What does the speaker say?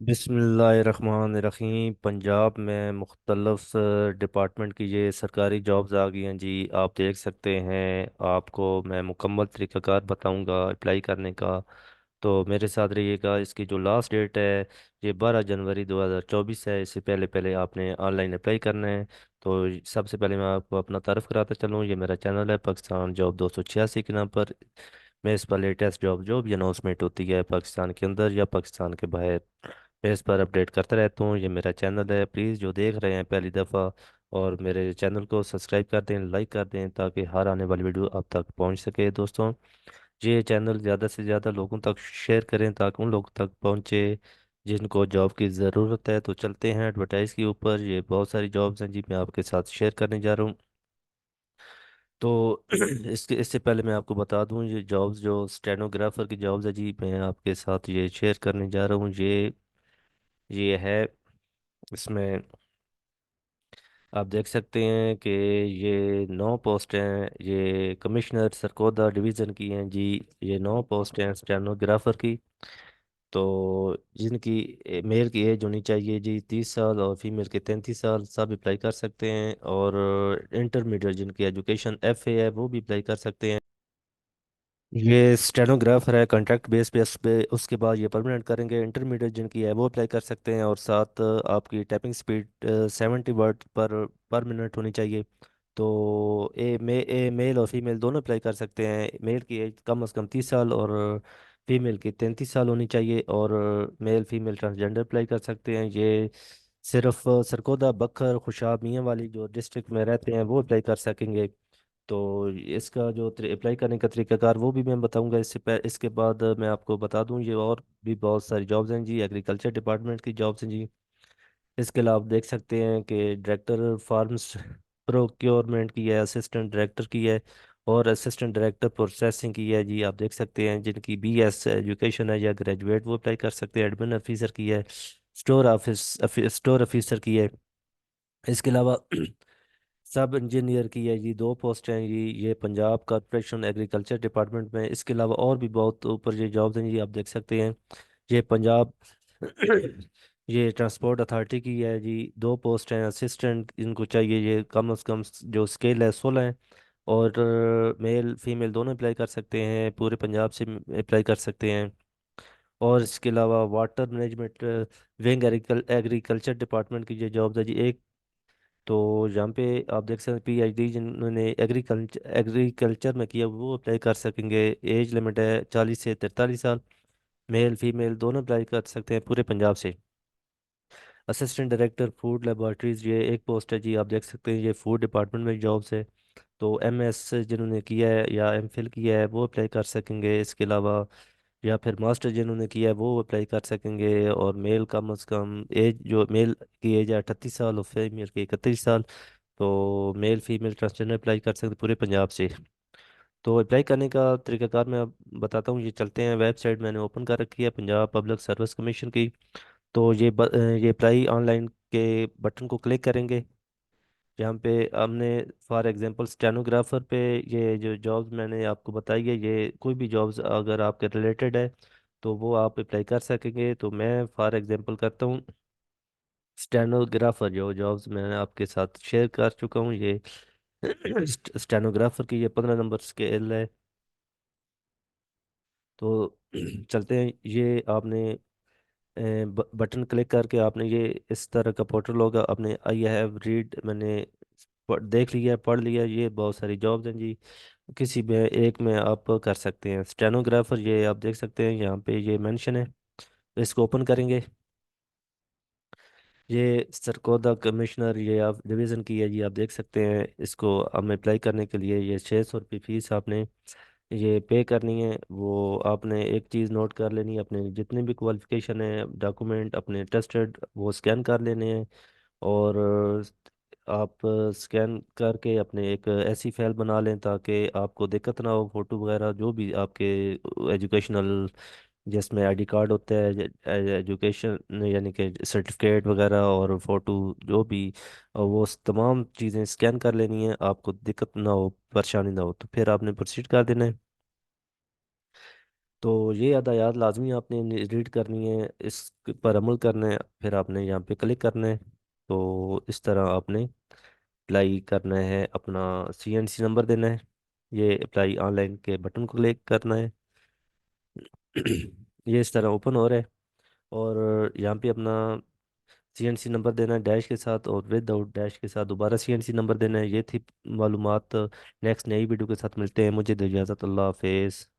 बिस्मिल्लाहिर्रहमानिर्रहीम। पंजाब में मुख्तलफ डिपार्टमेंट की ये सरकारी जॉब्स आ गई हैं जी। आप देख सकते हैं। आपको मैं मुकम्मल तरीक़ाकार बताऊंगा अप्लाई करने का। तो मेरे साथ रहिएगा। इसकी जो लास्ट डेट है ये 12 जनवरी 2024 है। इससे पहले पहले आपने ऑनलाइन अप्लाई करना है। तो सबसे पहले मैं आपको अपना तारफ़ कराता चलूँ। ये मेरा चैनल है पाकिस्तान जॉब 286 के नाम पर। मैं इस पर लेटेस्ट जॉब जो भी अनाउंसमेंट होती है पाकिस्तान के अंदर या पाकिस्तान के बाहर, मैं इस पर अपडेट करता रहता हूँ। ये मेरा चैनल है। प्लीज़ जो देख रहे हैं पहली दफ़ा, और मेरे चैनल को सब्सक्राइब कर दें, लाइक कर दें, ताकि हर आने वाली वीडियो आप तक पहुँच सके दोस्तों। ये चैनल ज़्यादा से ज़्यादा लोगों तक शेयर करें ताकि उन लोगों तक पहुँचे जिनको जॉब की ज़रूरत है। तो चलते हैं एडवर्टाइज़ के ऊपर। ये बहुत सारी जॉब्स हैं जी, मैं आपके साथ शेयर करने जा रहा हूँ। तो इससे पहले मैं आपको बता दूं, ये जॉब्स जो स्टेनोग्राफर की जॉब्स है जी, मैं आपके साथ ये शेयर करने जा रहा हूँ। ये है। इसमें आप देख सकते हैं कि ये 9 पोस्ट हैं। ये कमिश्नर सरकोदा डिवीज़न की हैं जी। ये 9 पोस्ट हैं स्टेनोग्राफर की। तो जिनकी मेल की एज होनी चाहिए जी 30 साल और फीमेल के 33 साल, सब अप्लाई कर सकते हैं। और इंटरमीडिएट जिनकी एजुकेशन FA है वो भी अप्लाई कर सकते हैं। ये स्टेनोग्राफर है कॉन्ट्रैक्ट बेस पे उसके बाद ये परमानेंट करेंगे। इंटरमीडिएट जिनकी है वो अप्लाई कर सकते हैं। और साथ आपकी टाइपिंग स्पीड 70 वर्ड पर मिनट होनी चाहिए। तो मेल और फीमेल दोनों अप्लाई कर सकते हैं। मेल की एज कम से कम 30 साल और फीमेल की 33 साल होनी चाहिए। और मेल फीमेल ट्रांसजेंडर अप्लाई कर सकते हैं। ये सिर्फ सरकोदा बखर खुशाब मियाँ वाली जो डिस्ट्रिक्ट में रहते हैं वो अप्लाई कर सकेंगे। तो इसका जो अप्लाई करने का तरीकाकार वो भी मैं बताऊंगा। इसके बाद मैं आपको बता दूं, ये और भी बहुत सारी जॉब्स हैं जी। एग्रीकल्चर डिपार्टमेंट की जॉब्स हैं जी। इसके अलावा आप देख सकते हैं कि डायरेक्टर फार्म्स प्रोक्योरमेंट की है, असिस्टेंट डायरेक्टर की है, और असिस्टेंट डायरेक्टर प्रोसेसिंग की है जी। आप देख सकते हैं जिनकी BS एजुकेशन है या ग्रेजुएट वो अप्लाई कर सकते हैं। एडमिन ऑफिसर की है, स्टोर ऑफिसर की है। इसके अलावा सब इंजीनियर की है जी। 2 पोस्ट हैं जी। ये पंजाब कॉर्पोरेशन एग्रीकल्चर डिपार्टमेंट में। इसके अलावा और भी बहुत ऊपर ये जॉब्स हैं जी, आप देख सकते हैं। ये पंजाब ये ट्रांसपोर्ट अथॉरिटी की है जी। 2 पोस्ट हैं असिस्टेंट इनको चाहिए। ये कम से कम जो स्केल है 16 है। और मेल फीमेल दोनों अप्लाई कर सकते हैं, पूरे पंजाब से अप्लाई कर सकते हैं। और इसके अलावा water management wing agriculture department की ये जॉब्स है जी। एक तो यहाँ पे आप देख सकते हैं PhD जिन्होंने एग्रीकल्चर में किया वो अप्लाई कर सकेंगे। एज लिमिट है 40 से 43 साल। मेल फीमेल दोनों अप्लाई कर सकते हैं पूरे पंजाब से। असिस्टेंट डायरेक्टर फूड लेबोरेटरीज ये एक पोस्ट है जी। आप देख सकते हैं ये फूड डिपार्टमेंट में जॉब्स है। तो MS जिन्होंने किया है या MPhil किया है वो अप्लाई कर सकेंगे। इसके अलावा या फिर मास्टर जिन्होंने किया है वो अप्लाई कर सकेंगे। और मेल कम से कम एज जो मेल की एज है 38 साल और फीमेल की 31 साल। तो मेल फीमेल ट्रांसजेंडर अप्लाई कर सकते पूरे पंजाब से। तो अप्लाई करने का तरीकाकार मैं अब बताता हूँ। ये चलते हैं, वेबसाइट मैंने ओपन कर रखी है पंजाब पब्लिक सर्विस कमीशन की। तो ये अप्लाई ऑनलाइन के बटन को क्लिक करेंगे। यहाँ पे हमने फॉर एग्जांपल स्टेनोग्राफर पे ये जो जॉब्स मैंने आपको बताई है, ये कोई भी जॉब्स अगर आपके रिलेटेड है तो वो आप अप्लाई कर सकेंगे। तो मैं फॉर एग्जांपल करता हूँ स्टेनोग्राफर। जो जॉब्स मैंने आपके साथ शेयर कर चुका हूँ, ये स्टेनोग्राफर की ये 15 नंबर स्केल है। तो चलते हैं। ये आपने बटन क्लिक करके आपने ये इस तरह का पोर्टल होगा। आपने आई हैव रीड मैंने देख लिया, पढ़ लिया। ये बहुत सारी जॉब्स हैं जी, किसी में एक में आप कर सकते हैं। स्टेनोग्राफर ये आप देख सकते हैं यहाँ पे ये मेंशन है। तो इसको ओपन करेंगे। ये सरकोदा कमिश्नर ये आप डिवीज़न की है जी। आप देख सकते हैं इसको हम अप्लाई करने के लिए ये 600 रुपये फीस आपने ये पे करनी है। वो आपने एक चीज़ नोट कर लेनी है, अपने जितने भी क्वालिफिकेशन है डॉक्यूमेंट अपने टेस्टेड वो स्कैन कर लेने हैं। और आप स्कैन करके अपने एक ऐसी फाइल बना लें ताकि आपको दिक्कत ना हो। फ़ोटो वगैरह जो भी आपके एजुकेशनल जिसमें ID कार्ड होता है, एजुकेशन यानी कि सर्टिफिकेट वगैरह और फ़ोटो जो भी, वो तमाम चीज़ें स्कैन कर लेनी है। आपको दिक्कत ना हो, परेशानी ना हो, तो फिर आपने प्रोसीड कर देना है। तो ये हदायत लाजमी आपने रीड करनी है, इस पर अमल करना है, फिर आपने यहाँ पे क्लिक करना है। तो इस तरह आपने अप्लाई करना है, अपना CNC नंबर देना है, ये अप्लाई ऑनलाइन के बटन को क्लिक करना है। ये इस तरह ओपन हो रहा है। और यहाँ पे अपना CNC नंबर देना है डैश के साथ, और विदाउट डैश के साथ दोबारा CNC नंबर देना है। ये थी मालूमात। नेक्स्ट नई वीडियो के साथ मिलते हैं, मुझे दो इजाज़त, अल्लाह हाफिज़।